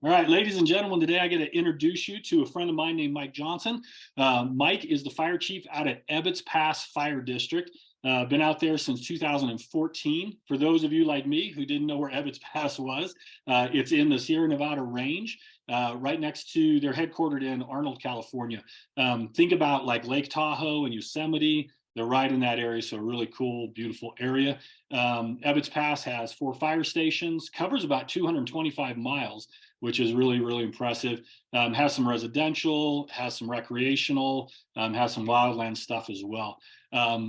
All right, ladies and gentlemen, today I get to introduce you to a friend of mine named Mike Johnson. Mike is the fire chief out at Ebbetts Pass Fire District. Been out there since 2014. For those of you like me who didn't know where Ebbetts Pass was, it's in the Sierra Nevada range, right next to, they're headquartered in Arnold, California. Think about like Lake Tahoe and Yosemite. They're right in that area, so a really cool, beautiful area. Ebbetts Pass has 4 fire stations, covers about 225 miles, which is really, really impressive. Has some residential, has some recreational, has some wildland stuff as well.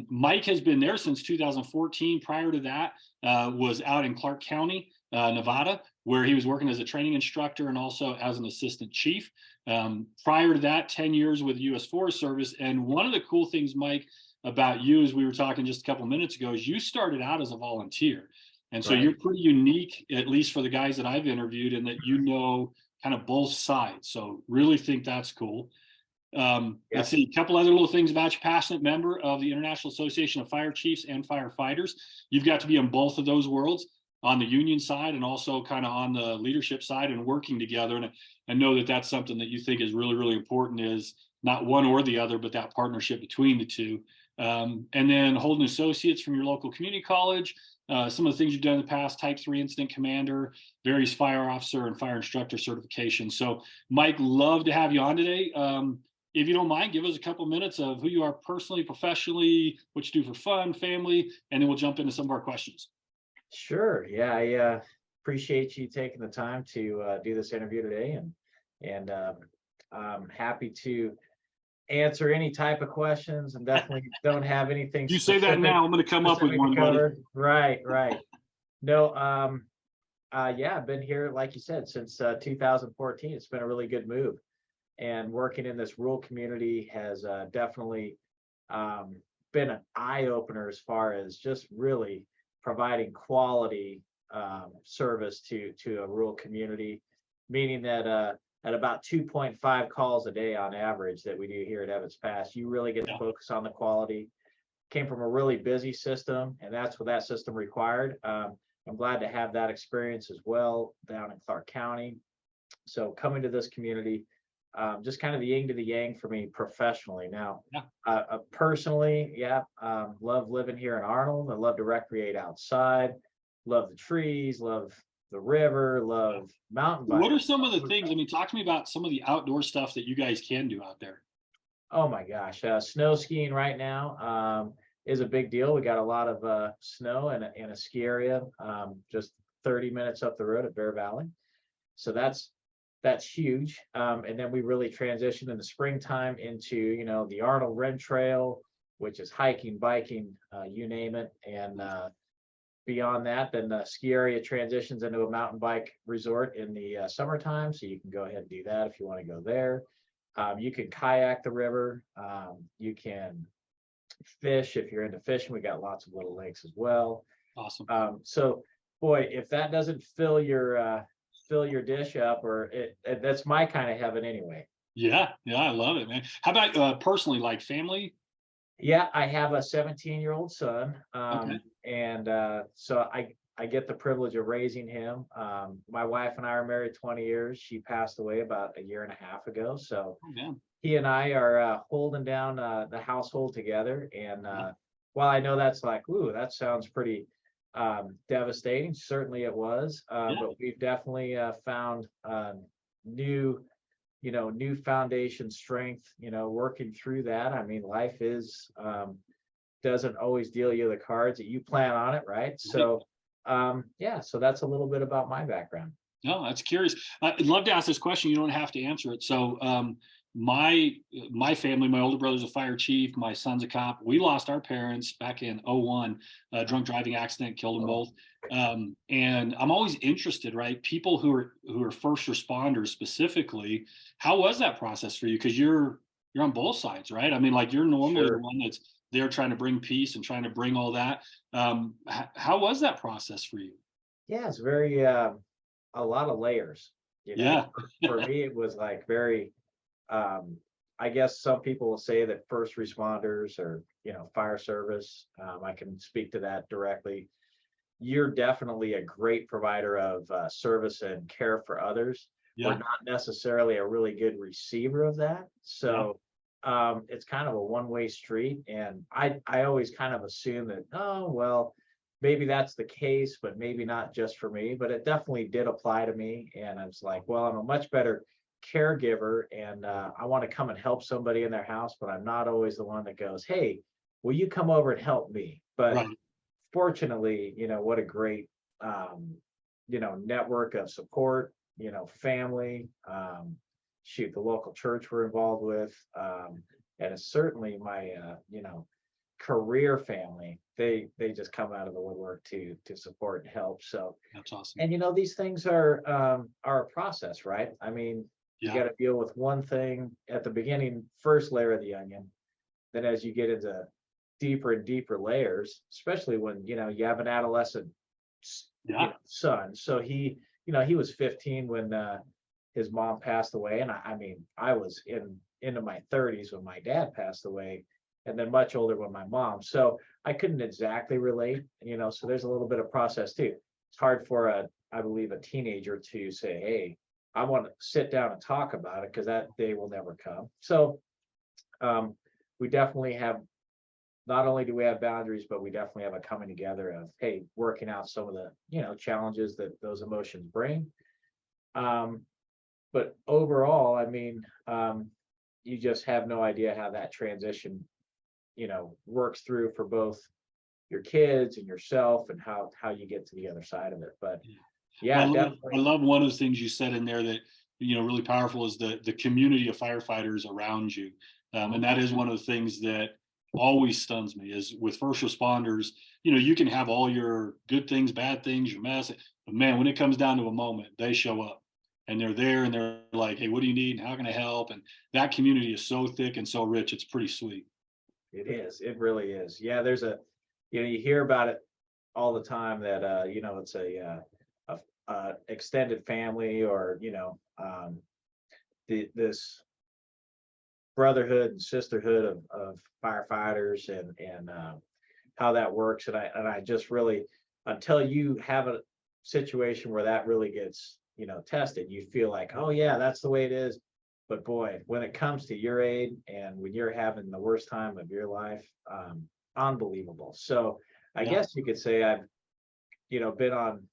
Mike has been there since 2014. Prior to that, was out in Clark County, Nevada, where he was working as a training instructor and also as an assistant chief. Prior to that, 10 years with the U.S. Forest Service. And one of the cool things, Mike, about you, as we were talking just a couple minutes ago, is you started out as a volunteer. And so you're pretty unique, at least for the guys that I've interviewed, in that you know kind of both sides. So really think that's cool. Let's see, a couple other little things about you. Passionate member of the International Association of Fire Chiefs and Firefighters. You've got to be in both of those worlds, on the union side and also kind of on the leadership side and working together. And I know that that's something that you think is really, really important, is not one or the other, but that partnership between the two. And then holding associates from your local community college. Some of the things you've done in the past: Type 3 Incident Commander, various fire officer and fire instructor certifications. So, Mike, love to have you on today. If you don't mind, give us a couple minutes of who you are personally, professionally, what you do for fun, family, and then we'll jump into some of our questions. Sure. Yeah, I appreciate you taking the time to do this interview today, and I'm happy to answer any type of questions, and definitely don't have anything You say that now, I'm going to come up with one, buddy. Right. No, yeah, I've been here, like you said, since 2014. It's been a really good move, and working in this rural community has definitely been an eye opener as far as just really providing quality service to a rural community, meaning that at about 2.5 calls a day on average that we do here at Ebbetts Pass, you really get to focus on the quality. Came from a really busy system, and that's what that system required. I'm glad to have that experience as well down in Clark County. So coming to this community, just kind of the yin to the yang for me professionally. Now, personally, love living here in Arnold. I love to recreate outside, love the trees, love the river, love mountain biking. What are some of the things? I mean, talk to me about some of the outdoor stuff that you guys can do out there. Oh my gosh, snow skiing right now is a big deal. We got a lot of snow in a ski area just 30 minutes up the road at Bear Valley. So that's huge. And then we really transitioned in the springtime into, the Arnold Red Trail, which is hiking, biking, you name it. And beyond that, then the ski area transitions into a mountain bike resort in the summertime. So you can go ahead and do that if you want to go there. You can kayak the river. You can fish if you're into fishing. We got lots of little lakes as well. Awesome. So boy, if that doesn't fill your dish up, or that's my kind of heaven anyway. Yeah, I love it, man. How about personally, like family? Yeah, I have a 17-year-old son, Okay. and so I get the privilege of raising him. My wife and I are married 20 years. She passed away about a year and a half ago. So he and I are holding down the household together. And while I know that's like, ooh, that sounds pretty devastating. Certainly it was. But we've definitely found new foundation strength, working through that. I mean, life doesn't always deal you the cards that you plan on it, right? So so that's a little bit about my background. No, that's curious. I'd love to ask this question. You don't have to answer it. So my family, my older brother's a fire chief, my son's a cop. We lost our parents back in 2001, drunk driving accident, killed them both. And I'm always interested, right? People who are first responders specifically, how was that process for you? Because you're on both sides, right? I mean, like, you're normally the one that's there trying to bring peace and trying to bring all that. How was that process for you? Yeah, it's very a lot of layers. For me, it was like very I guess some people will say that first responders or fire service, I can speak to that directly. You're definitely a great provider of service and care for others, Yeah. we're not necessarily a really good receiver of that. So it's kind of a one-way street. And I always kind of assume that, oh, well, maybe that's the case, but maybe not just for me. But it definitely did apply to me. And I was like, well, I'm a much better caregiver, and I want to come and help somebody in their house, but I'm not always the one that goes, hey, will you come over and help me? But Right. fortunately, what a great, um, network of support, family, shoot, the local church we're involved with, and it's certainly my, career family. They just come out of the woodwork to support and help. So, That's awesome. and these things are a process, right? I mean, you Yeah. got to deal with one thing at the beginning, first layer of the onion. Then as you get into deeper and deeper layers, especially when you have an adolescent Yeah. son. So he was 15 when his mom passed away, and I mean I was into my 30s when my dad passed away, and then much older when my mom. So I couldn't exactly relate, so there's a little bit of process too. It's hard for I believe a teenager to say, hey, I want to sit down and talk about it, because that day will never come. So we definitely have, not only do we have boundaries, but we definitely have a coming together of, hey, working out some of the challenges that those emotions bring. But overall, I mean, you just have no idea how that transition works through for both your kids and yourself, and how you get to the other side of it. But Well, yeah, I definitely. love one of the things you said in there that really powerful is the community of firefighters around you, and that is one of the things that always stuns me is with first responders. You can have all your good things, bad things, your mess, but man, when it comes down to a moment, they show up and they're there and they're like, "Hey, what do you need? And how can I help?" And that community is so thick and so rich. It's pretty sweet. It is. It really is. Yeah, there's you hear about it all the time that it's a extended family, or this brotherhood and sisterhood of firefighters, and how that works. And I just really, until you have a situation where that really gets tested, you feel like, oh yeah, that's the way it is. But boy, when it comes to your aid and when you're having the worst time of your life, unbelievable. So I Yeah. guess you could say I've been on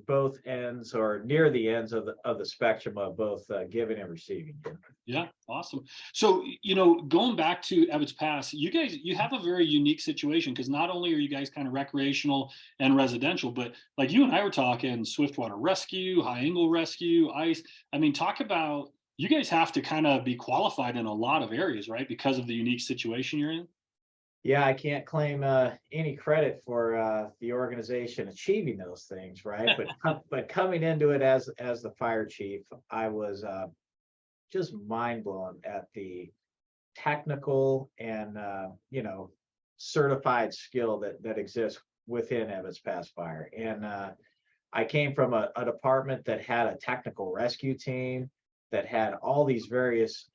both ends, or near the ends of the spectrum of both giving and receiving. Yeah, awesome. So, going back to Ebbetts Pass, you have a very unique situation because not only are you guys kind of recreational and residential, but like you and I were talking swiftwater rescue, high angle rescue, ice. I mean, talk about you guys have to kind of be qualified in a lot of areas, right? Because of the unique situation you're in. Yeah, I can't claim any credit for the organization achieving those things, right? But coming into it as the fire chief, I was just mind blown at the technical and certified skill that exists within Ebbetts Pass Fire. And I came from a department that had a technical rescue team that had all these various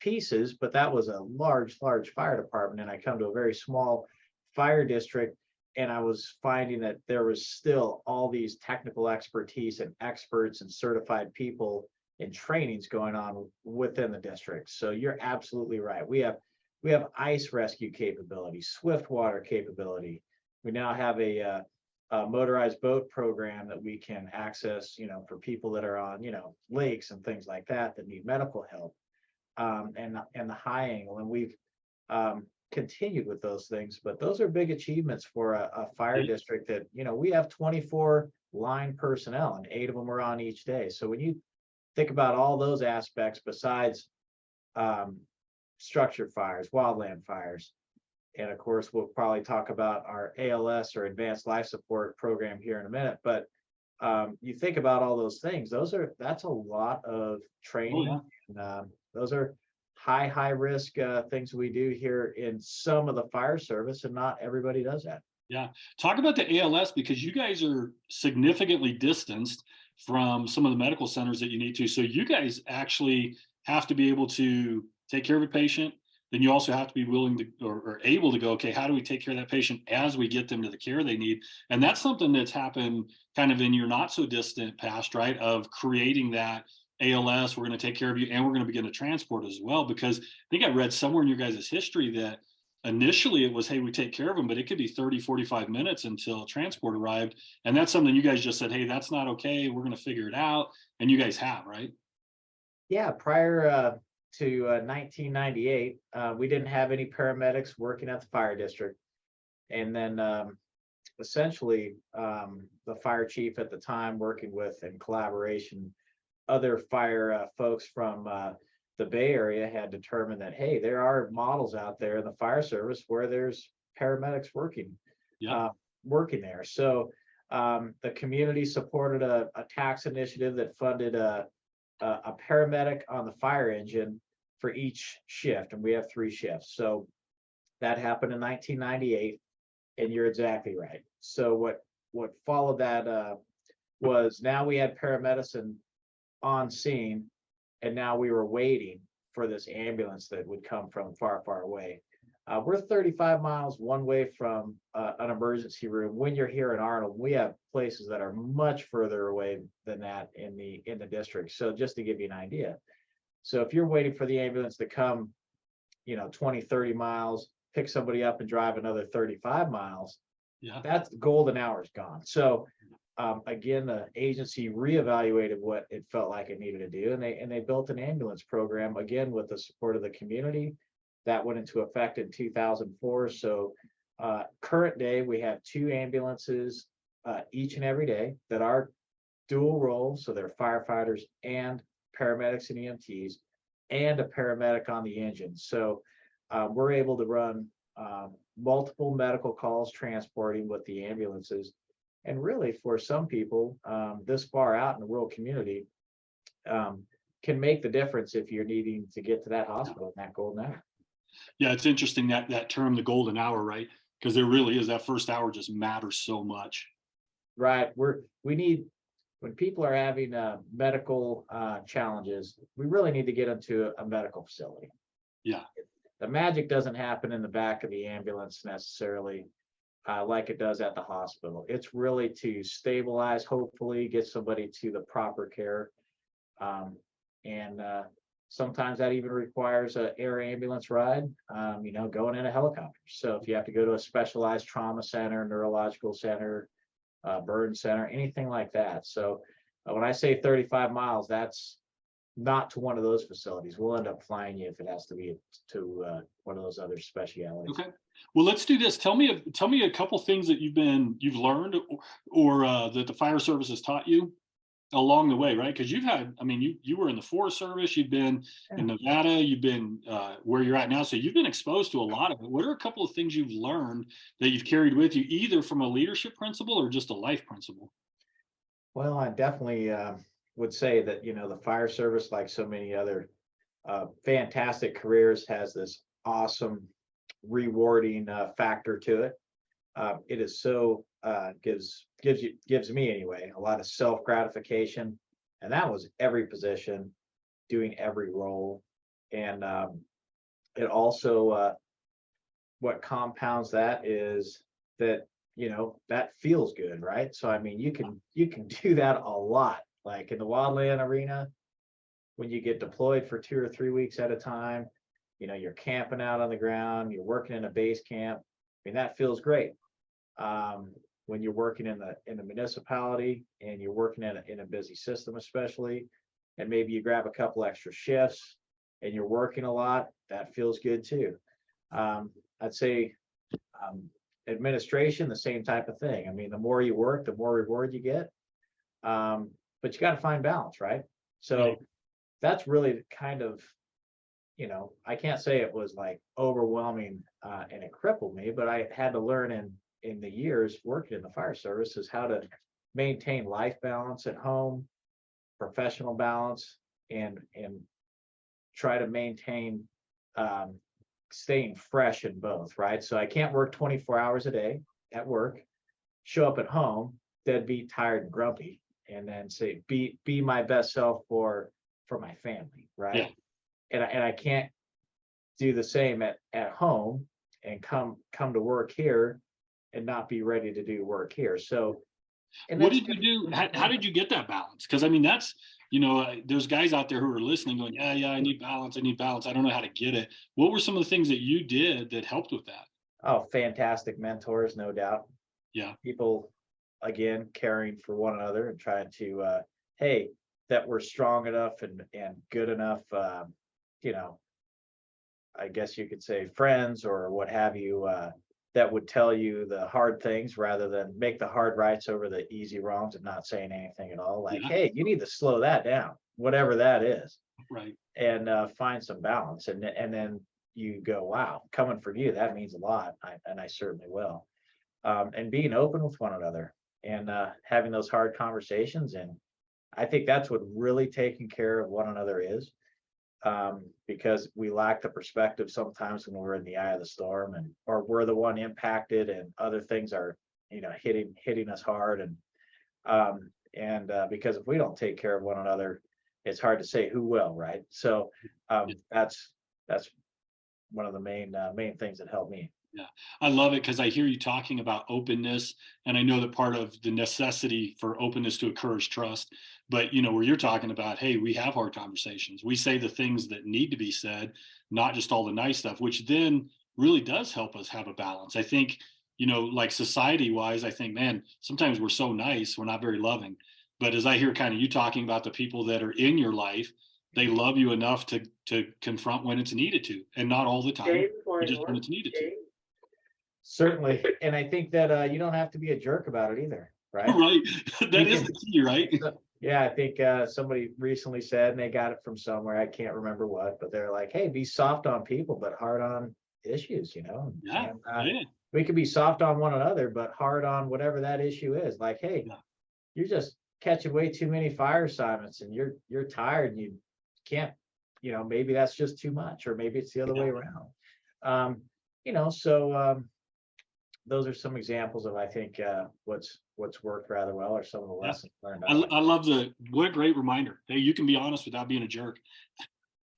pieces, but that was a large fire department. And I come to a very small fire district, and I was finding that there was still all these technical expertise and experts and certified people and trainings going on within the district. So you're absolutely right. We have ice rescue capability, swift water capability. We now have a motorized boat program that we can access, for people that are on, lakes and things like that that need medical help, and the high angle. And we've continued with those things, but those are big achievements for a fire district that, we have 24 line personnel, and 8 of them are on each day. So when you think about all those aspects besides structure fires, wildland fires, and of course we'll probably talk about our ALS, or advanced life support program, here in a minute. But you think about all those things; that's a lot of Oh yeah. training. And, those are high risk things we do here in some of the fire service, and not everybody does that. Yeah. Talk about the ALS because you guys are significantly distanced from some of the medical centers that you need to. So you guys actually have to be able to take care of a patient, then you also have to be willing to or able to go, okay, how do we take care of that patient as we get them to the care they need? And that's something that's happened kind of in your not so distant past, right? Of creating that ALS, we're going to take care of you and we're going to begin to transport as well. Because I think I read somewhere in your guys' history that initially it was, hey, we take care of them, but it could be 30, 45 minutes until transport arrived. And that's something you guys just said, hey, that's not okay. We're going to figure it out. And you guys have, right? Yeah, prior to 1998, we didn't have any paramedics working at the fire district. And then essentially, the fire chief at the time, working with in collaboration, other fire folks from the Bay Area, had determined that, hey, there are models out there in the fire service where there's paramedics working, Yeah. working there. So the community supported a tax initiative that funded a paramedic on the fire engine for each shift, and we have 3 shifts. So that happened in 1998, and you're exactly right. So what followed that was, now we had paramedicine on scene, and now we were waiting for this ambulance that would come from far, far away. We're 35 miles one way from an emergency room. When you're here in Arnold, we have places that are much further away than that in the district. So just to give you an idea. So if you're waiting for the ambulance to come, 20, 30 miles, pick somebody up and drive another 35 miles, Yeah. that's the golden hour's gone. So again, the agency reevaluated what it felt like it needed to do, and they built an ambulance program, again with the support of the community. That went into effect in 2004. So current day, we have 2 ambulances each and every day that are dual roles. So they're firefighters and paramedics and EMTs, and a paramedic on the engine. So we're able to run multiple medical calls transporting with the ambulances. And really, for some people this far out in the rural community, can make the difference if you're needing to get to that hospital in that golden hour. Yeah, it's interesting that term, the golden hour, right? Because there really is, that first hour just matters so much. Right. We need, when people are having medical challenges, we really need to get them to a medical facility. Yeah. The magic doesn't happen in the back of the ambulance necessarily, like it does at the hospital. It's really to stabilize, hopefully get somebody to the proper care. And sometimes that even requires an air ambulance ride, going in a helicopter. So if you have to go to a specialized trauma center, neurological center, burn center, anything like that. So when I say 35 miles, that's not to one of those facilities. We'll end up flying you if it has to be to one of those other specialities. Okay. Well, let's do this. Tell me a couple things that you've learned or that the fire service has taught you along the way, right? Because you've had, I mean, you were in the Forest Service, you've been in Nevada, you've been where you're at now, so you've been exposed to a lot of it. What are a couple of things you've learned that you've carried with you, either from a leadership principle or just a life principle? Well, I definitely would say that, the fire service, like so many other fantastic careers, has this awesome, rewarding factor to it. It is so gives me anyway a lot of self gratification, and that was every position, doing every role, and it also what compounds that is that that feels good, right? So I mean, you can do that a lot, like in the wildland arena, when you get deployed for 2 or 3 weeks at a time. You're camping out on the ground, you're working in a base camp. I mean, that feels great. When you're working in the municipality and you're working in a busy system, especially, and maybe you grab a couple extra shifts and you're working a lot, that feels good too. I'd say administration, the same type of thing. I mean, the more you work, the more reward you get. But you got to find balance, right? So that's really kind of, I can't say it was like overwhelming and it crippled me, but I had to learn in the years working in the fire service is how to maintain life balance at home, professional balance, and try to maintain staying fresh in both, right? So I can't work 24 hours a day at work, show up at home, deadbeat, tired, and grumpy, and then say be my best self for my family, right? Yeah. And I can't do the same at home and come to work here and not be ready to do work here. So, and What that's did you do? How did you get that balance? Because I mean, that's, there's guys out there who are listening going, yeah, I need balance. I need balance. I don't know how to get it. What were some of the things that you did that helped with that? oh, fantastic mentors, no doubt. Yeah. People, again, caring for one another and trying to, hey, that we're strong enough and good enough, you know, I guess you could say friends or what have you, that would tell you the hard things rather than make the hard rights over the easy wrongs and not saying anything at all. Like, Yeah. hey, you need to slow that down, whatever that is, Right. and find some balance. And then you go, wow, coming from you, that means a lot. And I certainly will. And being open with one another and having those hard conversations. And I think that's what really taking care of one another is, because we lack the perspective sometimes when we're in the eye of the storm, and or we're the one impacted and other things are, hitting us hard. And because if we don't take care of one another, it's hard to say who will, right? So that's one of the main things that helped me. Yeah, I love it because I hear you talking about openness, and I know that part of the necessity for openness to occur is trust. But where you're talking about, hey, we have hard conversations. We say the things that need to be said, not just all the nice stuff, which then really does help us have a balance. I think, like society wise, I think, man, sometimes we're so nice, we're not very loving. But as I hear kind of you talking about the people that are in your life, they love you enough to confront when it's needed to, and not all the time, but just when it's needed to. Certainly. And I think that you don't have to be a jerk about it either, right? Right. That You is can, the key, right? yeah, I think somebody recently said, and they got it from somewhere, I can't remember what, but they're like, hey, be soft on people, but hard on issues, Yeah. And Yeah. we can be soft on one another, but hard on whatever that issue is. Like, hey, Yeah. you're just catching way too many fire assignments and you're tired and you can't, maybe that's just too much, or maybe it's the other way around. So those are some examples of, I think, what's worked rather well, or some of the Yeah. lessons learned. I love what a great reminder. Hey, you can be honest without being a jerk.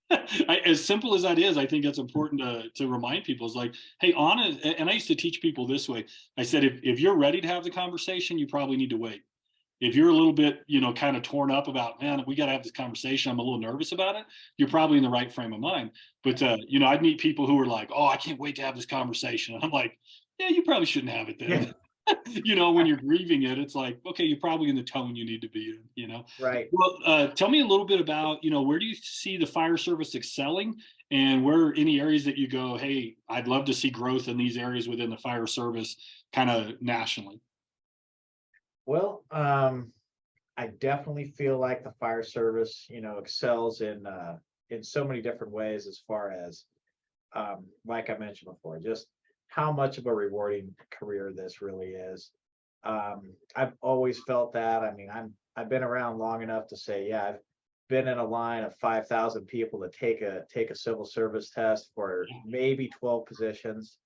As simple as that is, I think that's important to remind people. Is like, hey, honest. And I used to teach people this way. I said, if you're ready to have the conversation, you probably need to wait. If you're a little bit, kind of torn up about, man, we got to have this conversation, I'm a little nervous about it, you're probably in the right frame of mind. But, I'd meet people who were like, oh, I can't wait to have this conversation. And I'm like, yeah, you probably shouldn't have it then. Yeah. When you're grieving it, it's like, okay, you're probably in the tone you need to be in. Right. Well, tell me a little bit about, where do you see the fire service excelling, and where are any areas that you go, hey, I'd love to see growth in these areas within the fire service kind of nationally? Well, I definitely feel like the fire service, excels in so many different ways, as far as, like I mentioned before, just how much of a rewarding career this really is. I've always felt that. I mean, I've been around long enough to say, yeah, I've been in a line of 5,000 people to take a civil service test for maybe 12 positions.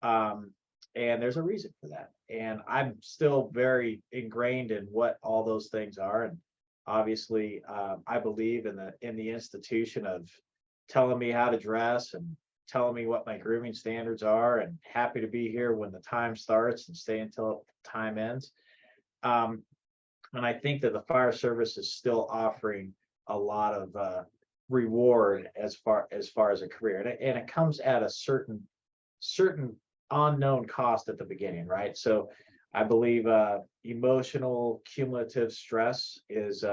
And there's a reason for that. And I'm still very ingrained in what all those things are. And obviously, I believe in the institution of telling me how to dress and telling me what my grooming standards are, and happy to be here when the time starts and stay until time ends. And I think that the fire service is still offering a lot of reward as far as a career, and it comes at a certain unknown cost at the beginning, right? So I believe emotional cumulative stress is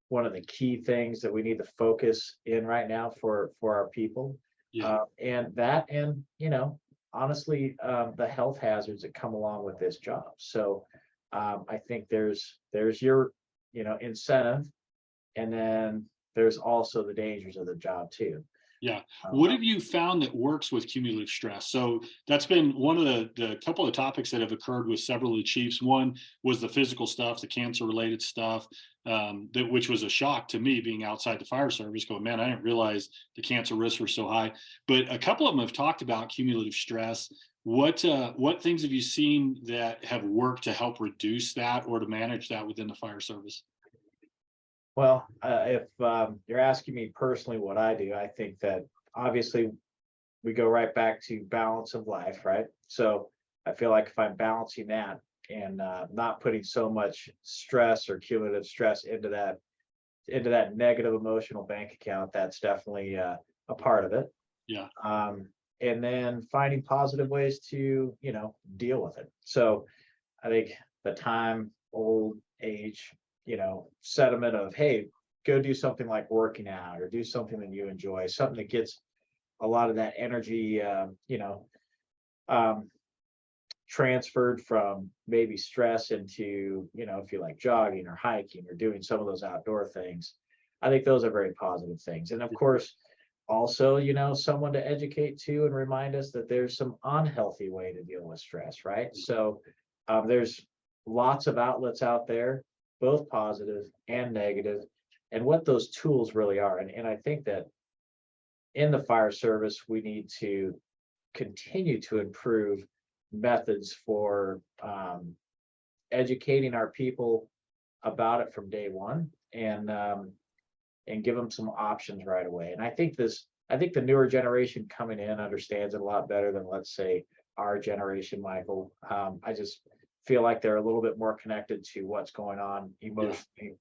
one of the key things that we need to focus in right now for our people. Yeah. And honestly, the health hazards that come along with this job. So I think there's your incentive, and then there's also the dangers of the job too. Yeah. What have you found that works with cumulative stress? So that's been one of the couple of topics that have occurred with several of the chiefs. One was the physical stuff, the cancer related stuff, which was a shock to me, being outside the fire service, going, man, I didn't realize the cancer risks were so high. But a couple of them have talked about cumulative stress. What things have you seen that have worked to help reduce that or to manage that within the fire service? Well, if you're asking me personally what I do, I think that obviously we go right back to balance of life, right? So I feel like if I'm balancing that and not putting so much stress or cumulative stress into that negative emotional bank account, that's definitely a part of it. Yeah. And then finding positive ways to, deal with it. So I think the time, old age, sentiment of, hey, go do something like working out or do something that you enjoy, something that gets a lot of that energy, um, transferred from maybe stress into, if you like jogging or hiking or doing some of those outdoor things. I think those are very positive things. And of course, also, someone to educate to and remind us that there's some unhealthy way to deal with stress, right? So there's lots of outlets out there, both positive and negative, and what those tools really are. And I think that in the fire service, we need to continue to improve methods for educating our people about it from day one, and give them some options right away. And I think the newer generation coming in understands it a lot better than, let's say, our generation, Michael. I just feel like they're a little bit more connected to what's going on emotionally.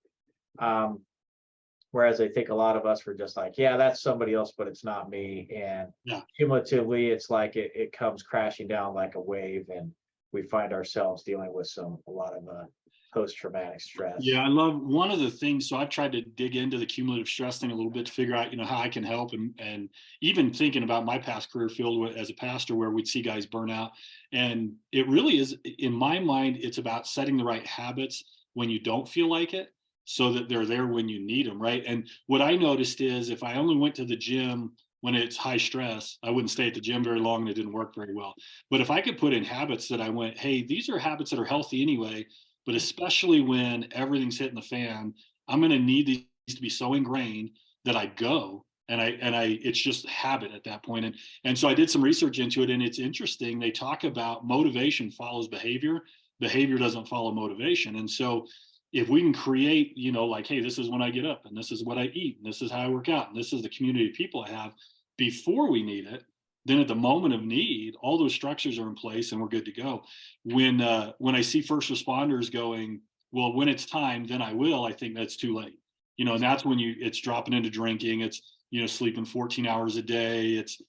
Whereas I think a lot of us were just like, yeah, that's somebody else, but it's not me. And Yeah. cumulatively, it's like it comes crashing down like a wave, and we find ourselves dealing with a lot of post-traumatic stress. Yeah, I love one of the things. So I've tried to dig into the cumulative stress thing a little bit to figure out, how I can help, and even thinking about my past career field as a pastor, where we'd see guys burn out. And it really is, in my mind, it's about setting the right habits when you don't feel like it, so that they're there when you need them, right? And what I noticed is if I only went to the gym when it's high stress, I wouldn't stay at the gym very long, and it didn't work very well. But if I could put in habits that I went, hey, these are habits that are healthy anyway, but especially when everything's hitting the fan, I'm going to need these to be so ingrained that I go, and it's just habit at that point. And so I did some research into it, and it's interesting. They talk about motivation follows behavior. Behavior doesn't follow motivation. And so if we can create, like, hey, this is when I get up, and this is what I eat, and this is how I work out, and this is the community of people I have before we need it, then at the moment of need, all those structures are in place and we're good to go. When I see first responders going, well, when it's time, then I will, I think that's too late. And that's when it's dropping into drinking, it's, sleeping 14 hours a day, it's,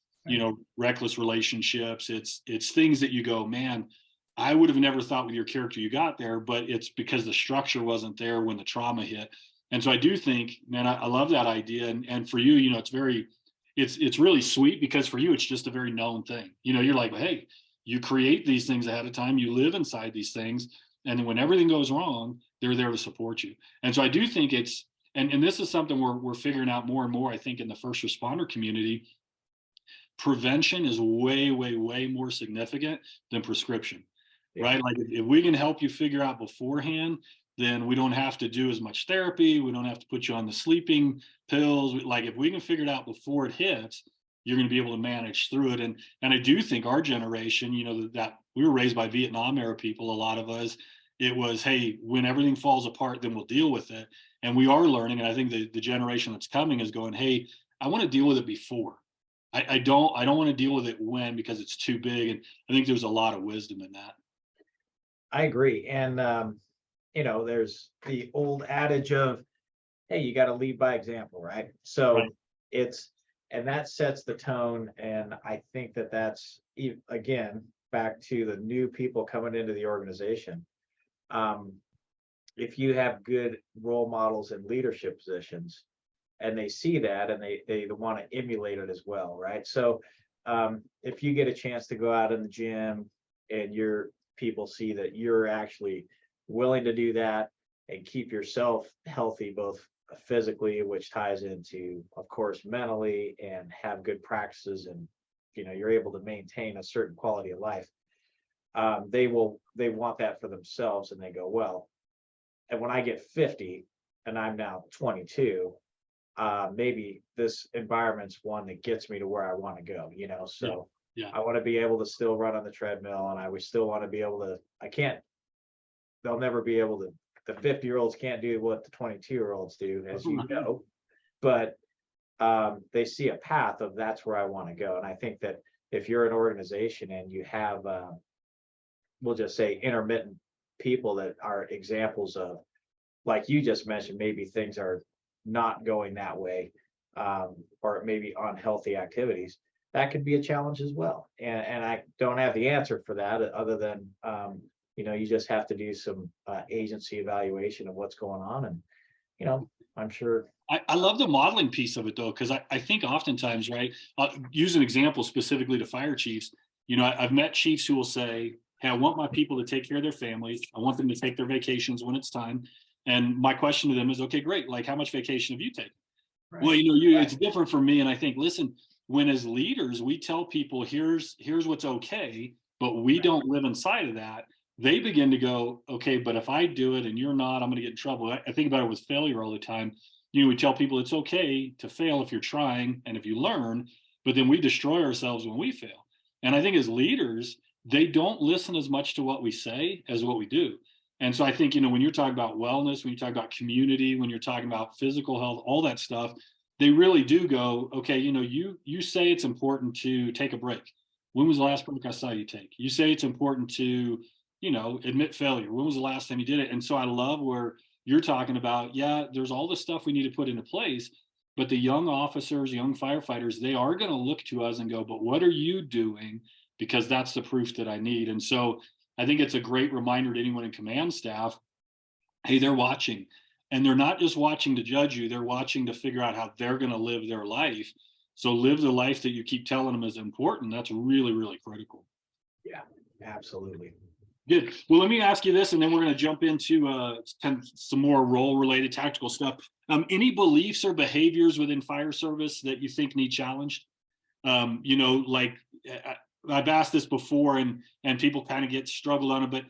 reckless relationships, it's things that you go, man, I would have never thought with your character you got there, but it's because the structure wasn't there when the trauma hit. And so I do think, man, I love that idea. And for you, it's really sweet, because for you, it's just a very known thing. You're like, well, hey, you create these things ahead of time, you live inside these things. And then when everything goes wrong, they're there to support you. And so I do think and this is something we're figuring out more and more, I think, in the first responder community. Prevention is way, way, way more significant than prescription, right? Like if we can help you figure out beforehand, then we don't have to do as much therapy. We don't have to put you on the sleeping pills. Like if we can figure it out before it hits, you're going to be able to manage through it. And I do think our generation, that we were raised by Vietnam era people, a lot of us, it was, hey, when everything falls apart, then we'll deal with it. And we are learning. And I think the generation that's coming is going, hey, I want to deal with it before. I don't want to deal with it when, because it's too big. And I think there's a lot of wisdom in that. I agree. And, there's the old adage of, hey, you got to lead by example, right? So Right. And that sets the tone. And I think that's, again, back to the new people coming into the organization. If you have good role models in leadership positions, and they see that, and they want to emulate it as well, right? So if you get a chance to go out in the gym, and your people see that you're actually willing to do that and keep yourself healthy, both physically, which ties into, of course, mentally, and have good practices, and you're able to maintain a certain quality of life, they want that for themselves, and they go, well, and when I get 50 and I'm now 22, maybe this environment's one that gets me to where I want to go, so Yeah. I want to be able to still run on the treadmill, and I would still want to be able to, they'll never be able to, the 50-year-olds can't do what the 22-year-olds do, as you know, but they see a path of that's where I want to go. And I think that if you're an organization and you have, we'll just say intermittent people that are examples of, like you just mentioned, maybe things are not going that way, or maybe unhealthy activities, that could be a challenge as well. And I don't have the answer for that other than, you just have to do some agency evaluation of what's going on. And, I'm sure. I love the modeling piece of it though, because I think oftentimes, right, use an example specifically to fire chiefs. I've met chiefs who will say, hey, I want my people to take care of their families. I want them to take their vacations when it's time. And my question to them is, okay, great. Like, how much vacation have you taken? Right. Well, Right. it's different for me. And I think, listen, when as leaders, we tell people, here's what's okay, but we don't live inside of that. They begin to go, okay, but if I do it and you're not, I'm going to get in trouble. I think about it with failure all the time. We tell people it's okay to fail if you're trying and if you learn, but then we destroy ourselves when we fail. And I think as leaders, they don't listen as much to what we say as what we do. And so I think, when you're talking about wellness, when you talk about community, when you're talking about physical health, all that stuff, they really do go, okay, you say it's important to take a break. When was the last break I saw you take? You say it's important to, admit failure. When was the last time you did it? And so I love where you're talking about, yeah, there's all the stuff we need to put into place, but the young officers, young firefighters, they are going to look to us and go, but what are you doing? Because that's the proof that I need. And so I think it's a great reminder to anyone in command staff, hey, they're watching. And they're not just watching to judge you, they're watching to figure out how they're going to live their life. So live the life that you keep telling them is important. That's really, really critical. Yeah, absolutely. Good. Well, let me ask you this, and then we're going to jump into some more role-related tactical stuff. Any beliefs or behaviors within fire service that you think need challenged? Like I've asked this before, and people kind of get struggled on it, but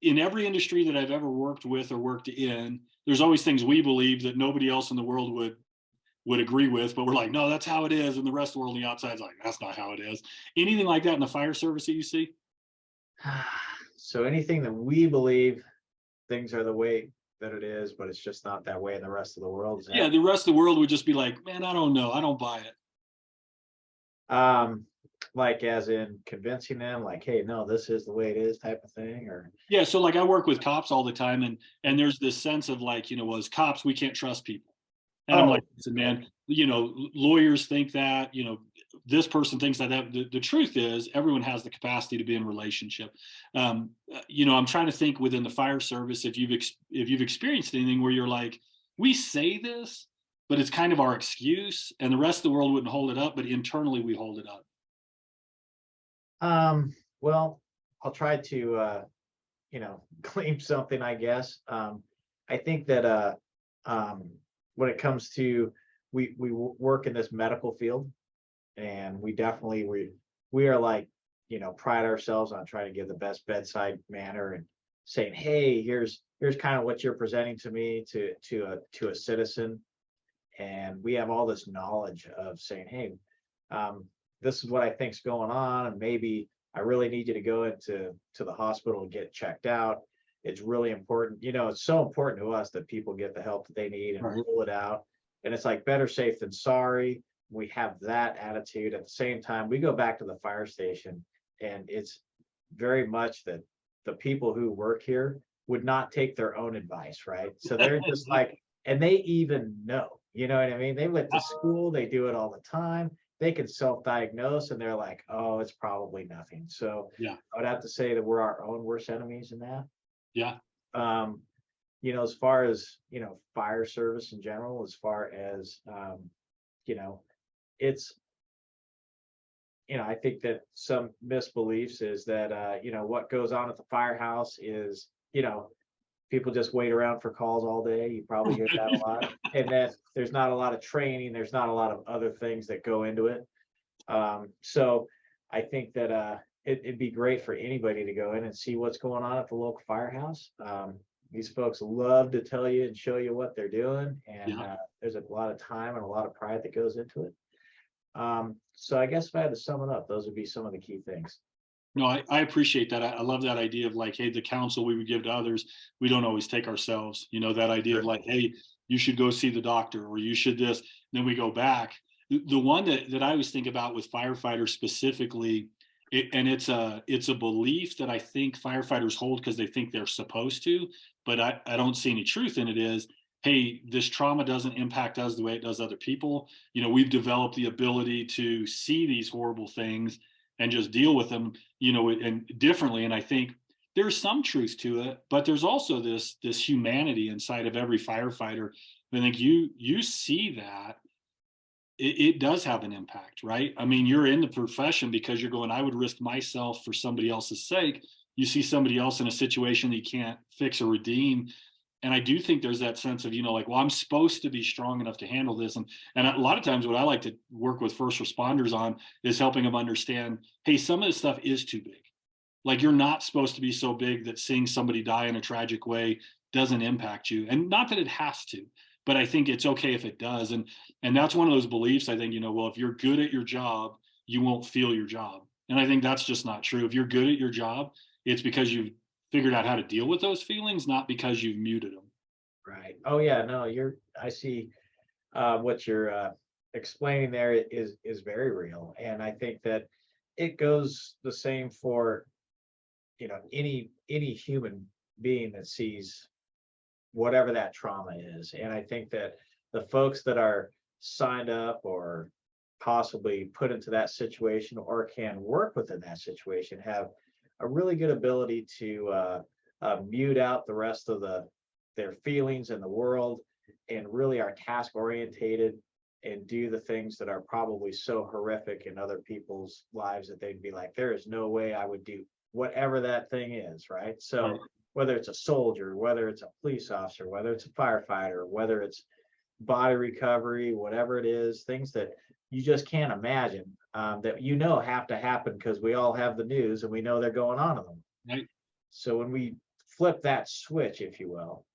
in every industry that I've ever worked with or worked in, there's always things we believe that nobody else in the world would agree with, but we're like, no, that's how it is, and the rest of the world on the outside is like, that's not how it is. Anything like that in the fire service that you see? So anything that we believe things are the way that it is, but it's just not that way in the rest of the world. Yeah, the rest of the world would just be like, man, I don't know, I don't buy it. Like as in convincing them, like, hey, no, this is the way it is, type of thing, or yeah. So like I work with cops all the time, and there's this sense of like, well, as cops, we can't trust people. And I'm like, listen, man, lawyers think that, this person thinks that. The truth is, everyone has the capacity to be in a relationship. I'm trying to think within the fire service if you've experienced anything where you're like, we say this, but it's kind of our excuse, and the rest of the world wouldn't hold it up, but internally we hold it up. Well, I'll try to claim something, I guess. I think that when it comes to we work in this medical field, and we definitely we are like, pride ourselves on trying to give the best bedside manner and saying, hey, here's kind of what you're presenting to me to a citizen. And we have all this knowledge of saying, hey, this is what I think's going on, and maybe I really need you to go into the hospital and get checked out. It's really important. It's so important to us that people get the help that they need and rule it out. And it's like better safe than sorry. We have that attitude. At the same time, we go back to the fire station, and it's very much that the people who work here would not take their own advice, right? So they're just like, and they even know, you know what I mean? They went to school, they do it all the time. They can self-diagnose, and they're like, oh, it's probably nothing. So Yeah. I would have to say that we're our own worst enemies in that. Yeah. As far as, fire service in general, as far as, it's, I think that some misbeliefs is that, what goes on at the firehouse is, people just wait around for calls all day. You probably hear that a lot. And that there's not a lot of training. There's not a lot of other things that go into it. So I think that it'd be great for anybody to go in and see what's going on at the local firehouse. These folks love to tell you and show you what they're doing. And there's a lot of time and a lot of pride that goes into it. So I guess if I had to sum it up, those would be some of the key things. No, I appreciate that. I love that idea of like, hey, the counsel we would give to others, we don't always take ourselves. That idea of like, hey, you should go see the doctor, or you should this. Then we go back. The one that I always think about with firefighters specifically, and it's a belief that I think firefighters hold because they think they're supposed to, but I don't see any truth in it, is, hey, this trauma doesn't impact us the way it does other people. We've developed the ability to see these horrible things and just deal with them, and differently. And I think there's some truth to it, but there's also this humanity inside of every firefighter. I think you see that it does have an impact, right? I mean, you're in the profession because you're going, I would risk myself for somebody else's sake. You see somebody else in a situation that you can't fix or redeem. And I do think there's that sense of, like, well, I'm supposed to be strong enough to handle this. And a lot of times what I like to work with first responders on is helping them understand, hey, some of this stuff is too big. Like, you're not supposed to be so big that seeing somebody die in a tragic way doesn't impact you. And not that it has to, but I think it's okay if it does. And that's one of those beliefs. I think, well, if you're good at your job, you won't feel your job. And I think that's just not true. If you're good at your job, it's because you've figured out how to deal with those feelings, not because you've muted them. Right. Oh yeah, no, I see what you're explaining there is very real. And I think that it goes the same for, any human being that sees whatever that trauma is. And I think that the folks that are signed up or possibly put into that situation or can work within that situation have a really good ability to mute out the rest of their feelings in the world, and really are task orientated and do the things that are probably so horrific in other people's lives that they'd be like, there is no way I would do whatever that thing is, right? So Right. whether it's a soldier, whether it's a police officer, whether it's a firefighter, whether it's body recovery, whatever it is, things that you just can't imagine, that have to happen because we all have the news and we know they're going on in them. Right. So when we flip that switch, if you will,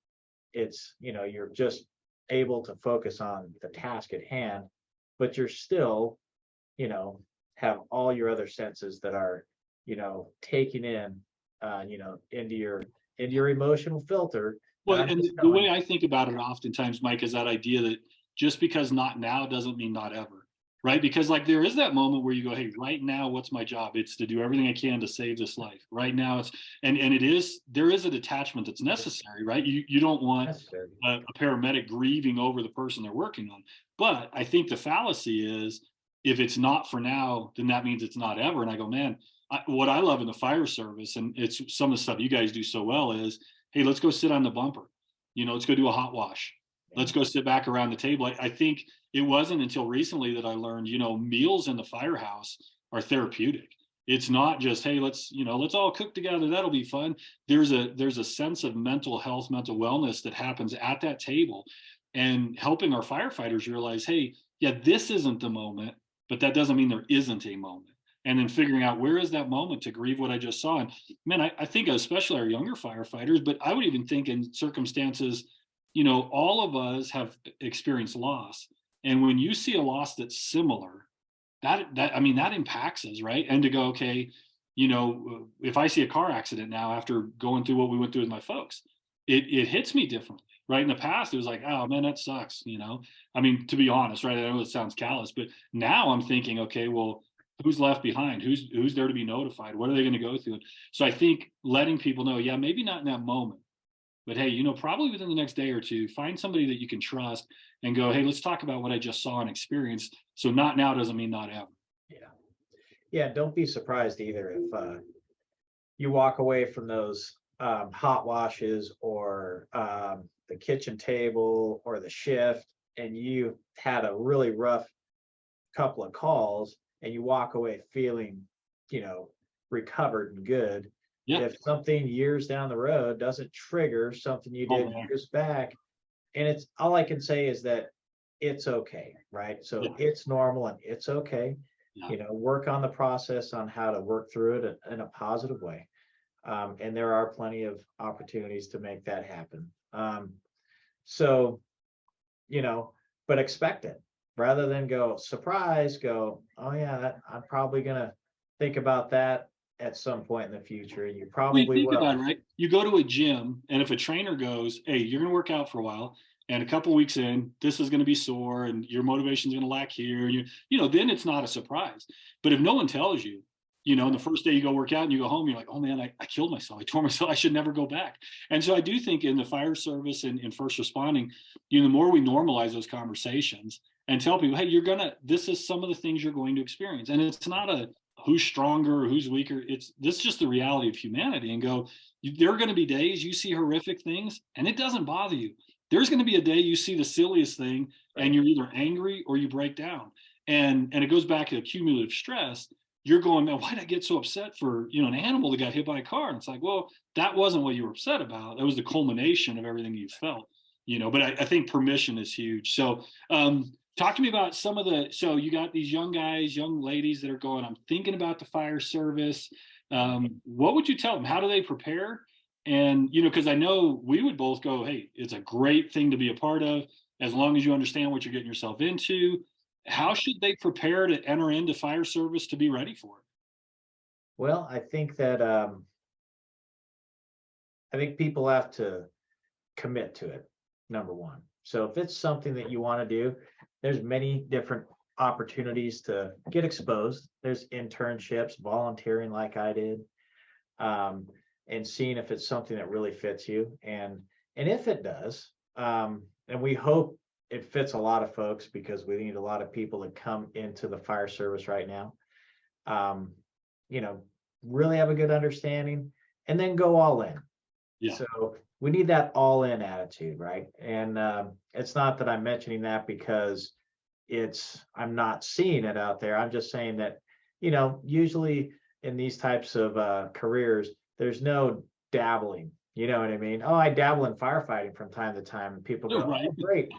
it's, you're just able to focus on the task at hand, but you're still, have all your other senses that are, taking in, into your emotional filter. Well, I'm and just the way going, I think about it oftentimes, Mike, is that idea that just because not now doesn't mean not ever, right? Because, like, there is that moment where you go, hey, right now, what's my job? It's to do everything I can to save this life. Right now, and there is a detachment that's necessary, right? You don't want necessary. a paramedic grieving over the person they're working on. But I think the fallacy is, if it's not for now, then that means it's not ever. And I go, man, what I love in the fire service, and it's some of the stuff you guys do so well, is, hey, let's go sit on the bumper. Let's go do a hot wash. Let's go sit back around the table. I think it wasn't until recently that I learned, meals in the firehouse are therapeutic. It's not just, hey, let's all cook together. That'll be fun. There's a sense of mental health, mental wellness that happens at that table, and helping our firefighters realize, hey, yeah, this isn't the moment, but that doesn't mean there isn't a moment. And then figuring out, where is that moment to grieve what I just saw. And man, I think especially our younger firefighters, but I would even think in circumstances, all of us have experienced loss. And when you see a loss that's similar, that impacts us, right? And to go, okay, if I see a car accident now after going through what we went through with my folks, it hits me differently. Right. In the past, it was like, oh man, that sucks. I mean, to be honest, right? I know it sounds callous, but now I'm thinking, okay, well, who's left behind? Who's there to be notified? What are they going to go through? So I think letting people know, yeah, maybe not in that moment, but hey, probably within the next day or two, find somebody that you can trust and go, hey, let's talk about what I just saw and experienced. So not now doesn't mean not ever. Yeah. Yeah. Don't be surprised either if you walk away from those hot washes or the kitchen table or the shift, and you had a really rough couple of calls, and you walk away feeling, recovered and good. Yeah. If something years down the road doesn't trigger something you did years back, and it's all I can say is that it's okay, right? So it's normal and it's okay. Work on the process on how to work through it in a positive way. And there are plenty of opportunities to make that happen. So, but expect it rather than go surprise, go, oh yeah, I'm probably going to think about that at some point in the future. And you probably think will. about it, right? You go to a gym, and if a trainer goes, hey, you're going to work out for a while, and a couple weeks in, this is going to be sore and your motivation is going to lack here. Then it's not a surprise. But if no one tells you, and the first day you go work out and you go home, you're like, oh man, I killed myself. I tore myself. I should never go back. And so I do think in the fire service and in first responding, the more we normalize those conversations and tell people, hey, this is some of the things you're going to experience. And it's not a who's stronger or who's weaker. This is just the reality of humanity, and go, there are going to be days you see horrific things and it doesn't bother you. There's going to be a day you see the silliest thing and you're either angry or you break down. And it goes back to cumulative stress. You're going, man, why did I get so upset for, an animal that got hit by a car? And it's like, well, that wasn't what you were upset about. That was the culmination of everything you felt, but I think permission is huge. So talk to me about so you got these young guys, young ladies that are going, I'm thinking about the fire service. What would you tell them? How do they prepare? And, because I know we would both go, hey, it's a great thing to be a part of, as long as you understand what you're getting yourself into. How should they prepare to enter into fire service to be ready for it? Well, I think that people have to commit to it, number one. So if it's something that you want to do, there's many different opportunities to get exposed. There's internships, volunteering like I did, and seeing if it's something that really fits you. And if it does, and we hope it fits a lot of folks, because we need a lot of people to come into the fire service right now, really have a good understanding and then go all in. Yeah. So we need that all in attitude, right? And it's not that I'm mentioning that because I'm not seeing it out there. I'm just saying that, usually in these types of careers, there's no dabbling. You know what I mean? Oh, I dabble in firefighting from time to time, and people go, Right. oh, great.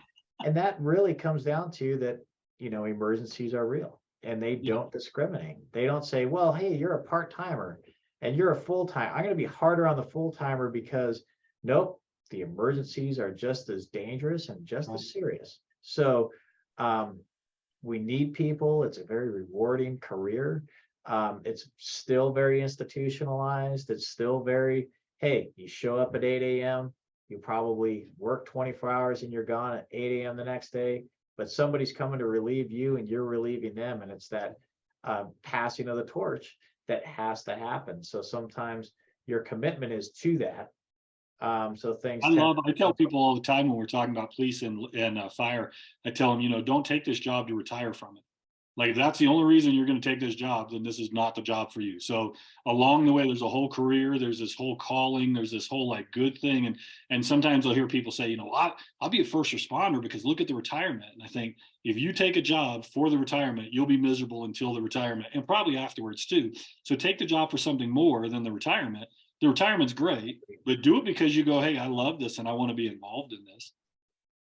And that really comes down to that, emergencies are real and they don't discriminate. They don't say, well, hey, you're a part-timer and you're a full-time. I'm going to be harder on the full-timer because nope, the emergencies are just as dangerous and just as serious. So we need people. It's a very rewarding career. It's still very institutionalized. It's still very, hey, you show up at 8 a.m., you probably work 24 hours and you're gone at 8 a.m. the next day, but somebody's coming to relieve you and you're relieving them. And it's that passing of the torch that has to happen. So sometimes your commitment is to that. So things. I tell people all the time when we're talking about police and fire, I tell them, don't take this job to retire from it. Like, if that's the only reason you're going to take this job, then this is not the job for you. So along the way, there's a whole career, there's this whole calling, there's this whole like good thing. And sometimes I'll hear people say, I'll be a first responder because look at the retirement. And I think if you take a job for the retirement, you'll be miserable until the retirement and probably afterwards too. So take the job for something more than the retirement. The retirement's great, but do it because you go, hey, I love this and I want to be involved in this.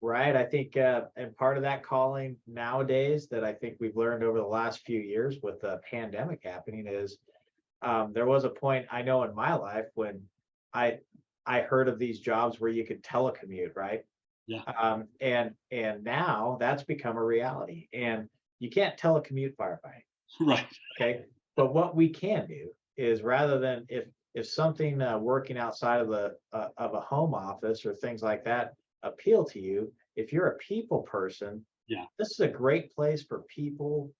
Right. I think, and part of that calling nowadays that I think we've learned over the last few years with the pandemic happening is there was a point I know in my life when I heard of these jobs where you could telecommute, right? Yeah. And now that's become a reality, and you can't telecommute firefighting. Right. Okay. But what we can do is, rather than if something working outside of a home office or things like that appeal to you, if you're a people person, this is a great place for people,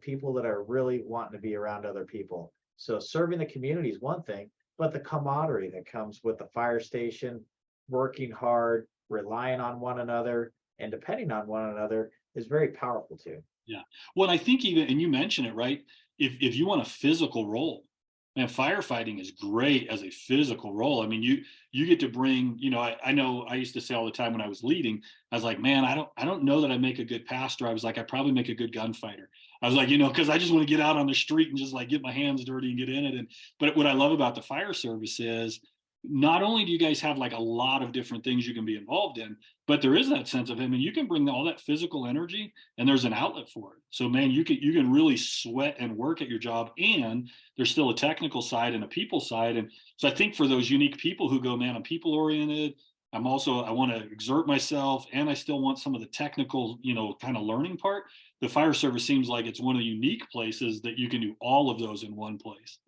people that are really wanting to be around other people. So serving the community is one thing, but the camaraderie that comes with the fire station, working hard, relying on one another and depending on one another is very powerful too. Yeah. Well, I think even, and you mentioned it, right? If you want a physical role, man, firefighting is great as a physical role. I mean, you get to bring, I know I used to say all the time when I was leading, I was like, man, I don't know that I make a good pastor. I was like, I probably make a good gunfighter. I was like, because I just want to get out on the street and just like get my hands dirty and get in it. But what I love about the fire service is not only do you guys have like a lot of different things you can be involved in, but there is that sense of him, and you can bring all that physical energy and there's an outlet for it. So man, you can really sweat and work at your job, and there's still a technical side and a people side. And so I think for those unique people who go, man, I'm people oriented, I want to exert myself, and I still want some of the technical, kind of learning part. The fire service seems like it's one of the unique places that you can do all of those in one place.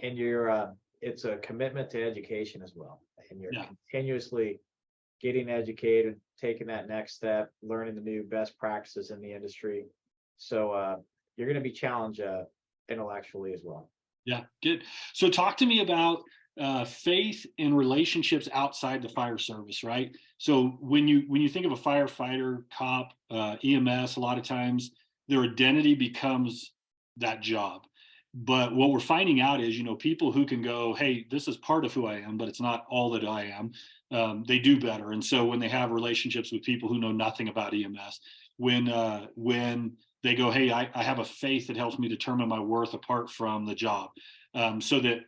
And it's a commitment to education as well. And you're continuously getting educated, taking that next step, learning the new best practices in the industry. So you're going to be challenged intellectually as well. Yeah, good. So talk to me about faith and relationships outside the fire service, right? So when you think of a firefighter, cop, EMS, a lot of times their identity becomes that job. But what we're finding out is, people who can go, hey, this is part of who I am, but it's not all that I am. They do better. And so when they have relationships with people who know nothing about EMS, when they go, hey, I have a faith that helps me determine my worth apart from the job. So that,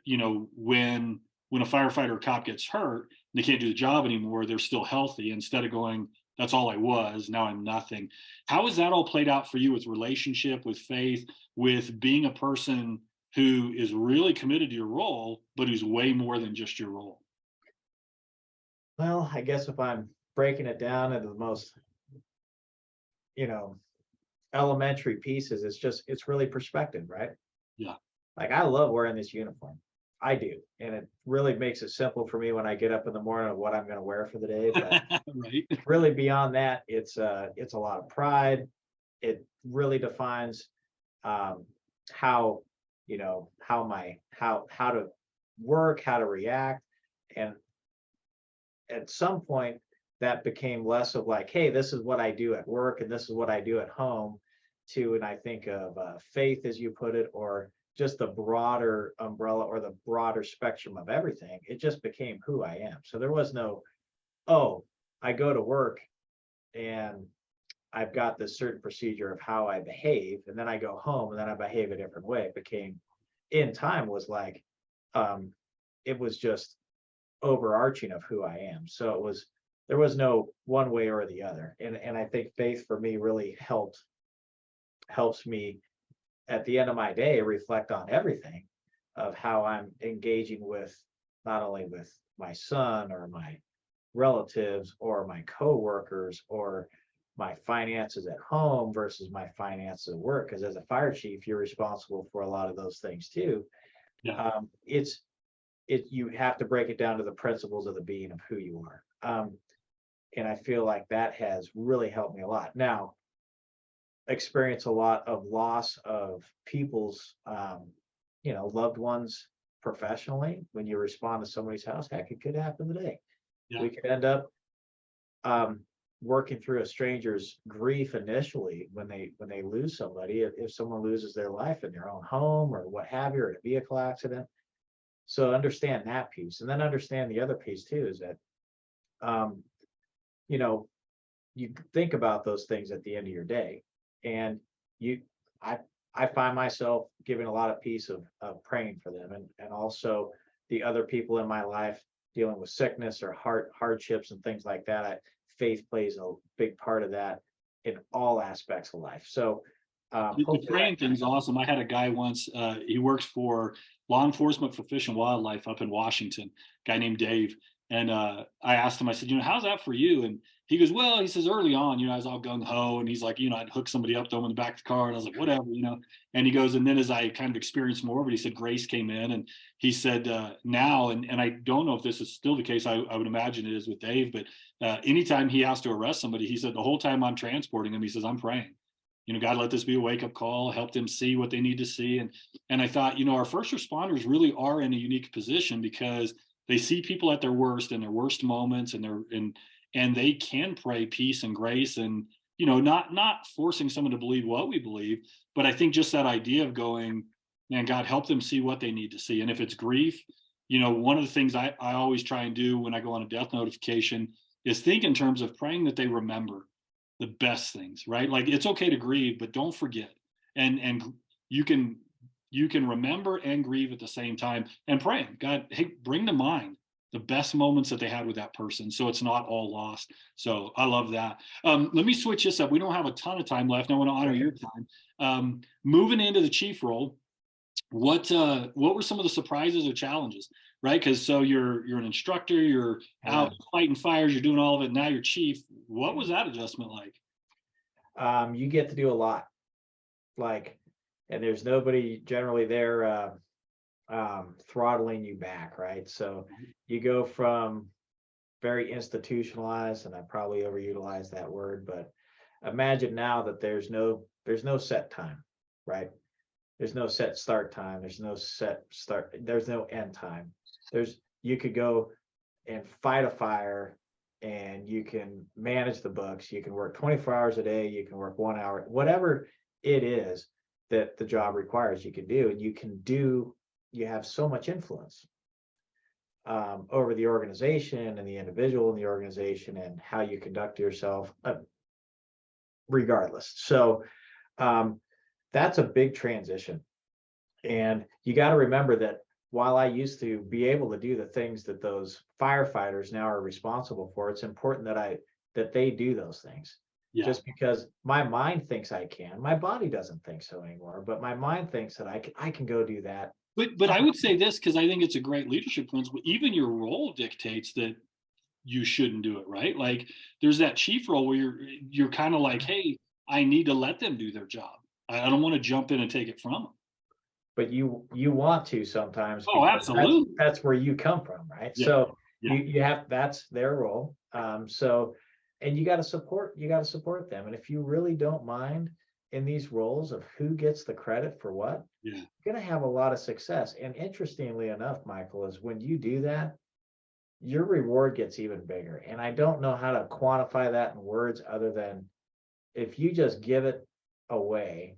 when a firefighter or cop gets hurt, they can't do the job anymore, they're still healthy instead of going, that's all I was, now I'm nothing. How has that all played out for you with relationship, with faith, with being a person who is really committed to your role, but who's way more than just your role? Well, I guess if I'm breaking it down into the most, you know, elementary pieces, it's really perspective, right? Yeah. Like I love wearing this uniform. I do. And it really makes it simple for me when I get up in the morning of what I'm going to wear for the day. But Right. really beyond that, it's a lot of pride. It really defines um how how to work, how to react. And at some point that became less of like, hey, this is what I do at work and this is what I do at home, to, and I think of faith, as you put it, or just the broader umbrella or the broader spectrum of everything. It just became who I am. So there was no, oh, I go to work and I've got this certain procedure of how I behave, and then I go home and then I behave a different way. It became, in time, was like, um, it was just overarching of who I am. So there was no one way or the other. And I think faith for me really helps me at the end of my day reflect on everything of how I'm engaging with, not only with my son or my relatives or my coworkers or my finances at home versus my finances at work. Because as a fire chief, you're responsible for a lot of those things too. Yeah. It's you have to break it down to the principles of the being of who you are. And I feel like that has really helped me a lot. Now, experience a lot of loss of people's, loved ones professionally. When you respond to somebody's house, heck, it could happen today. Yeah. We could end up um, working through a stranger's grief initially when they lose somebody. If someone loses their life in their own home or what have you, or a vehicle accident. So understand that piece, and then understand the other piece too is that, um, you know, you think about those things at the end of your day, and you, I, I find myself giving a lot of peace of praying for them, and also the other people in my life dealing with sickness or hardships and things like that. Faith plays a big part of that in all aspects of life. So The hopefully that praying kind thing's awesome. I had a guy once, he works for law enforcement for fish and wildlife up in Washington, a guy named Dave. And I asked him, I said, how's that for you? And he goes, well, he says, early on, I was all gung ho. And he's like, I'd hook somebody up, throw them in the back of the car. And I was like, whatever. And he goes, and then as I kind of experienced more of it, he said, grace came in. And he said, now, and I don't know if this is still the case, I would imagine it is with Dave, but anytime he has to arrest somebody, he said, the whole time I'm transporting him, he says, I'm praying. God, let this be a wake up call, help them see what they need to see. And I thought, our first responders really are in a unique position because they see people at their worst and their worst moments, and they can pray peace and grace, and not forcing someone to believe what we believe, but I think just that idea of going, man, God, help them see what they need to see. And if it's grief, one of the things I always try and do when I go on a death notification is think in terms of praying that they remember the best things, right? Like it's okay to grieve, but don't forget. And you can remember and grieve at the same time, and praying, God, hey, bring to mind the best moments that they had with that person, so it's not all lost. So I love that. Let me switch this up. We don't have a ton of time left. I want to honor your time. Moving into the chief role, what were some of the surprises or challenges, right? Because so you're an instructor, you're out fighting fires, you're doing all of it, now you're chief. What was that adjustment like? you get to do a lot, like, and there's nobody generally there throttling you back, right? So you go from very institutionalized, and I probably overutilized that word, but imagine now that there's no set time, right? There's no set start time. There's no set start. There's no end time. You could go and fight a fire, and you can manage the books. You can work 24 hours a day. You can work 1 hour, whatever it is that the job requires, you can do, and you have so much influence over the organization and the individual in the organization and how you conduct yourself, regardless. So that's a big transition. And you got to remember that while I used to be able to do the things that those firefighters now are responsible for, it's important that they do those things. Yeah. Just because my mind thinks I can, my body doesn't think so anymore, but my mind thinks that I can go do that. But I would say this, because I think it's a great leadership principle. Even your role dictates that you shouldn't do it, right? Like there's that chief role where you're kind of like, hey, I need to let them do their job. I don't want to jump in and take it from them. But you want to sometimes. Oh, absolutely. That's where you come from, right? Yeah. So Yeah. you have, that's their role. So, and you got to support them. And if you really don't mind in these roles of who gets the credit for what, Yeah. you're going to have a lot of success. And interestingly enough, Michael, is when you do that, your reward gets even bigger. And I don't know how to quantify that in words other than if you just give it away,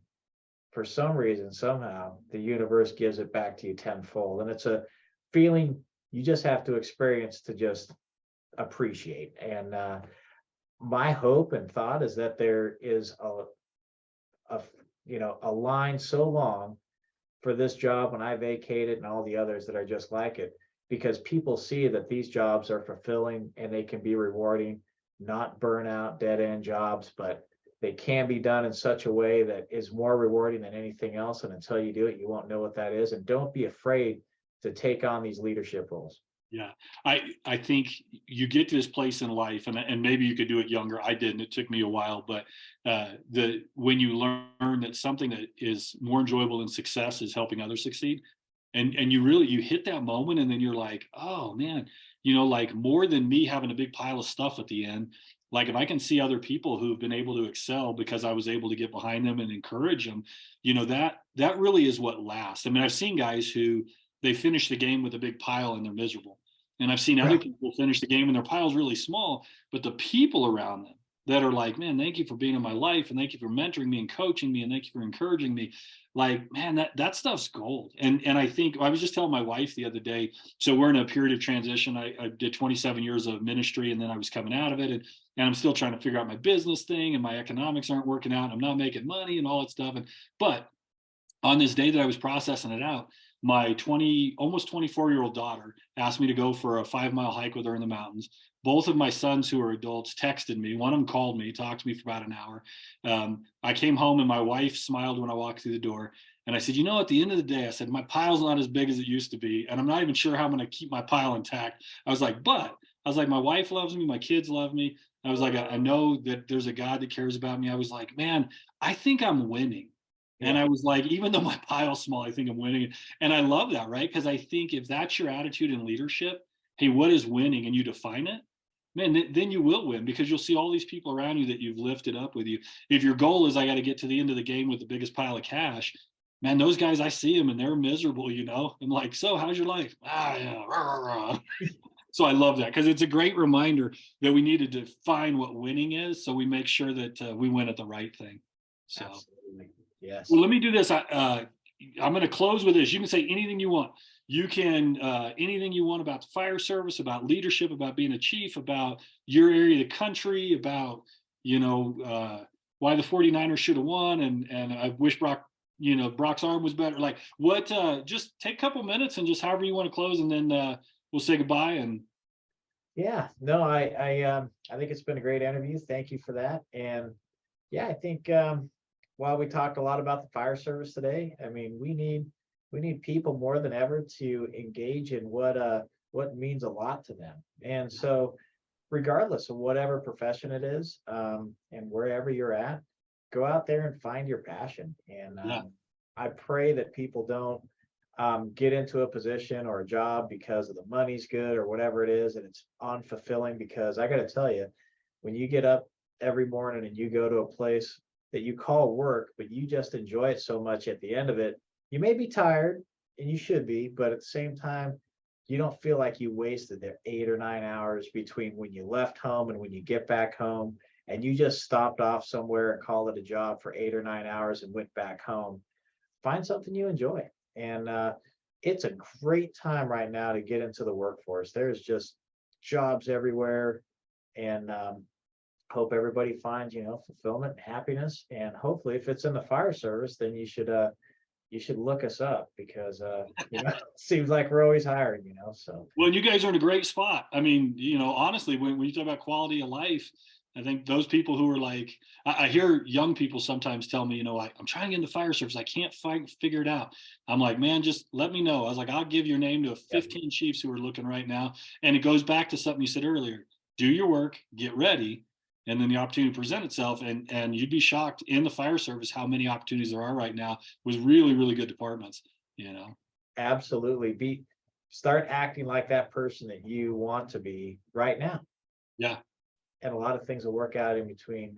for some reason, somehow the universe gives it back to you tenfold. And it's a feeling you just have to experience to just appreciate. And my hope and thought is that there is a line so long for this job when I vacate it and all the others that are just like it, because people see that these jobs are fulfilling and they can be rewarding, not burnout, dead end jobs, but they can be done in such a way that is more rewarding than anything else. And until you do it, you won't know what that is. And don't be afraid to take on these leadership roles. Yeah, I think you get to this place in life, and maybe you could do it younger. I didn't. It took me a while, but when you learn that something that is more enjoyable than success is helping others succeed, and you hit that moment, and then you're like, oh man, like more than me having a big pile of stuff at the end. Like if I can see other people who've been able to excel because I was able to get behind them and encourage them, that really is what lasts. I mean, I've seen guys who they finish the game with a big pile and they're miserable. And I've seen other people finish the game and their pile's really small, but the people around them that are like, man, thank you for being in my life, and thank you for mentoring me and coaching me, and thank you for encouraging me. Like, man, that stuff's gold. And I think I was just telling my wife the other day, so we're in a period of transition. I did 27 years of ministry, and then I was coming out of it, and I'm still trying to figure out my business thing, and my economics aren't working out. I'm not making money and all that stuff. But on this day that I was processing it out, my almost 24-year-old daughter asked me to go for a 5-mile hike with her in the mountains. Both of my sons, who are adults, texted me. One of them called me, talked to me for about an hour. I came home and my wife smiled when I walked through the door. And I said, at the end of the day, I said, my pile's not as big as it used to be. And I'm not even sure how I'm going to keep my pile intact. I was like, my wife loves me. My kids love me. I was like, I know that there's a God that cares about me. I was like, man, I think I'm winning. And I was like, even though my pile's small, I think I'm winning. And I love that, right? Because I think if that's your attitude in leadership, hey, what is winning? And you define it, man, then you will win, because you'll see all these people around you that you've lifted up with you. If your goal is, I got to get to the end of the game with the biggest pile of cash, man, those guys, I see them and they're miserable, I'm like, so how's your life? Yeah. Rah, rah, rah. So I love that, because it's a great reminder that we need to define what winning is, so we make sure that we win at the right thing. So. Absolutely. Yes. Well, let me do this. I'm going to close with this. You can say anything you want. You can anything you want about the fire service, about leadership, about being a chief, about your area of the country, about why the 49ers should have won, and I wish Brock's arm was better. Like what? Just take a couple minutes and just however you want to close, and then we'll say goodbye. And yeah, no, I think it's been a great interview. Thank you for that. And yeah, I think while we talked a lot about the fire service today, I mean, we need people more than ever to engage in what means a lot to them. And so regardless of whatever profession it is, and wherever you're at, go out there and find your passion. And I pray that people don't get into a position or a job because of the money's good or whatever it is, and it's unfulfilling. Because I got to tell you, when you get up every morning and you go to a place that you call work, but you just enjoy it so much at the end of it, you may be tired and you should be, but at the same time, you don't feel like you wasted their 8 or 9 hours between when you left home and when you get back home, and you just stopped off somewhere and called it a job for 8 or 9 hours and went back home. Find something you enjoy. And it's a great time right now to get into the workforce. There's just jobs everywhere. And hope everybody finds, fulfillment and happiness. And hopefully if it's in the fire service, then you should look us up, because it seems like we're always hiring, so. Well, you guys are in a great spot. I mean, honestly, when you talk about quality of life, I think those people who are like, I hear young people sometimes tell me, I'm trying to get into fire service. I can't figure it out. I'm like, man, just let me know. I was like, I'll give your name to 15 chiefs who are looking right now. And it goes back to something you said earlier. Do your work, get ready, and then the opportunity to present itself. And you'd be shocked in the fire service how many opportunities there are right now with really, really good departments, Absolutely. Start acting like that person that you want to be right now. Yeah. And a lot of things will work out in between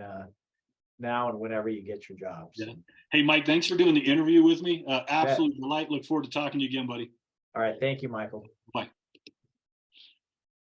now and whenever you get your jobs. Yeah. Hey, Mike, thanks for doing the interview with me. Absolute delight. Look forward to talking to you again, buddy. All right. Thank you, Michael. Bye.